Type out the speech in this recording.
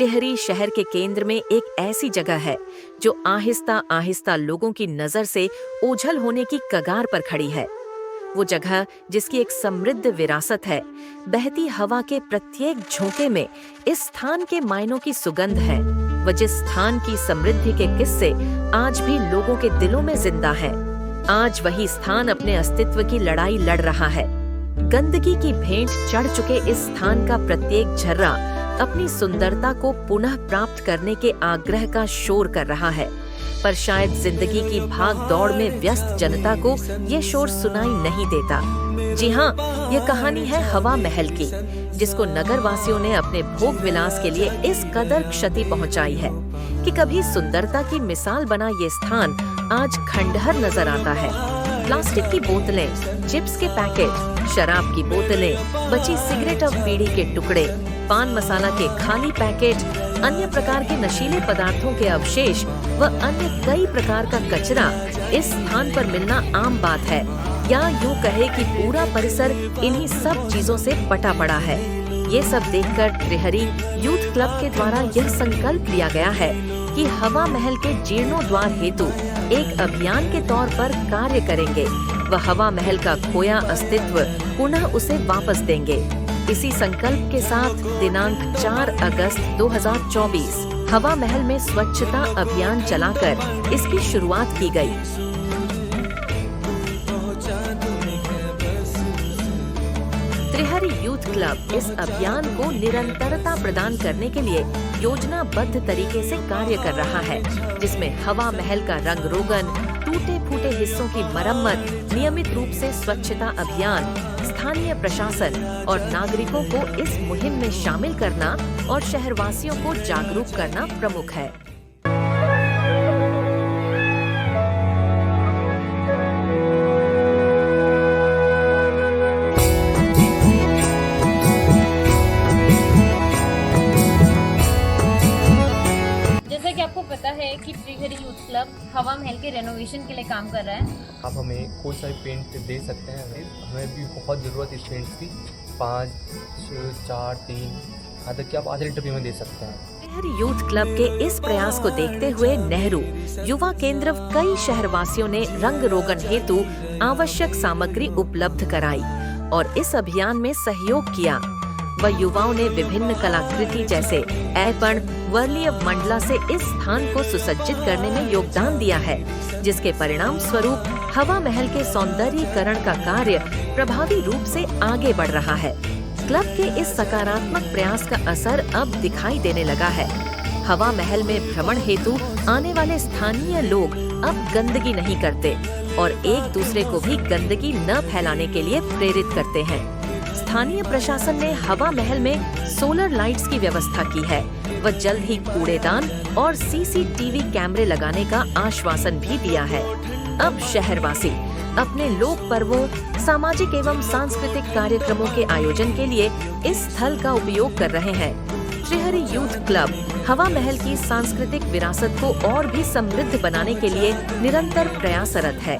टिहरी शहर के केंद्र में एक ऐसी जगह है जो आहिस्ता आहिस्ता लोगों की नजर से ओझल होने की कगार पर खड़ी है। वो जगह जिसकी एक समृद्ध विरासत है, बहती हवा के प्रत्येक झोंके में इस स्थान के मायनों की सुगंध है। वह जिस स्थान की समृद्धि के किस्से आज भी लोगों के दिलों में जिंदा है। आज वही स्थान अपने अस्तित्व की लड़ाई लड़ रहा है। गंदगी की भेंट चढ़ चुके इस स्थान का प्रत्येक झर्रा अपनी सुंदरता को पुनः प्राप्त करने के आग्रह का शोर कर रहा है, पर शायद जिंदगी की भाग दौड़ में व्यस्त जनता को ये शोर सुनाई नहीं देता। जी हाँ, ये कहानी है हवा महल की, जिसको नगर वासियों ने अपने भोग विलास के लिए इस कदर क्षति पहुंचाई है कि कभी सुंदरता की मिसाल बना ये स्थान आज खंडहर नजर आता है। प्लास्टिक की बोतलें, चिप्स के पैकेट, शराब की बोतलें, बची सिगरेट और बीड़ी के टुकड़े, पान मसाला के खाली पैकेट, अन्य प्रकार के नशीले पदार्थों के अवशेष व अन्य कई प्रकार का कचरा इस स्थान पर मिलना आम बात है, या यूँ कहे कि पूरा परिसर इन्हीं सब चीजों से पटा पड़ा है। ये सब देखकर त्रिहरी यूथ क्लब के द्वारा यह संकल्प लिया गया है कि हवा महल के जीर्णोद्धार हेतु एक अभियान के तौर पर कार्य करेंगे व हवा महल का खोया अस्तित्व पुनः उसे वापस देंगे। इसी संकल्प के साथ दिनांक 4 अगस्त 2024 हवा महल में स्वच्छता अभियान चलाकर इसकी शुरुआत की गई। त्रिहरी यूथ क्लब इस अभियान को निरंतरता प्रदान करने के लिए योजनाबद्ध तरीके से कार्य कर रहा है, जिसमें हवा महल का रंग रोगन, टूटे फूटे हिस्सों की मरम्मत, नियमित रूप से स्वच्छता अभियान, स्थानीय प्रशासन और नागरिकों को इस मुहिम में शामिल करना और शहरवासियों को जागरूक करना प्रमुख है। जैसा कि आपको पता है कि त्रिहरी यूथ क्लब हवा महल के रेनोवेशन के लिए काम कर रहा है। आप हमें कोई सा पेंट दे सकते हैं। हमें भी बहुत ज़रूरत इस पेंट की। 5, 4, 3 यहाँ तक कि आप आधे लीटर भी हमें दे सकते हैं। त्रिहरी यूथ क्लब के इस प्रयास को देखते हुए नेहरू युवा केंद्र कई शहरवासियों ने रंग रोगन हेतु आवश्यक सामग्री उपलब्ध कराई और इस अभियान में सहयोग किया। वह युवाओं ने विभिन्न कलाकृति जैसे ऐपण, वर्लीय मंडला से इस स्थान को सुसज्जित करने में योगदान दिया है, जिसके परिणाम स्वरूप हवा महल के सौंदर्यीकरण का कार्य प्रभावी रूप से आगे बढ़ रहा है। क्लब के इस सकारात्मक प्रयास का असर अब दिखाई देने लगा है। हवा महल में भ्रमण हेतु आने वाले स्थानीय लोग अब गंदगी नहीं करते और एक दूसरे को भी गंदगी न फैलाने के लिए प्रेरित करते हैं। स्थानीय प्रशासन ने हवा महल में सोलर लाइट्स की व्यवस्था की है। वह जल्द ही कूड़ेदान और सीसीटीवी कैमरे लगाने का आश्वासन भी दिया है। अब शहरवासी अपने लोक पर्वों, सामाजिक एवं सांस्कृतिक कार्यक्रमों के आयोजन के लिए इस स्थल का उपयोग कर रहे हैं। त्रिहरी यूथ क्लब हवा महल की सांस्कृतिक विरासत को और भी समृद्ध बनाने के लिए निरंतर प्रयासरत है।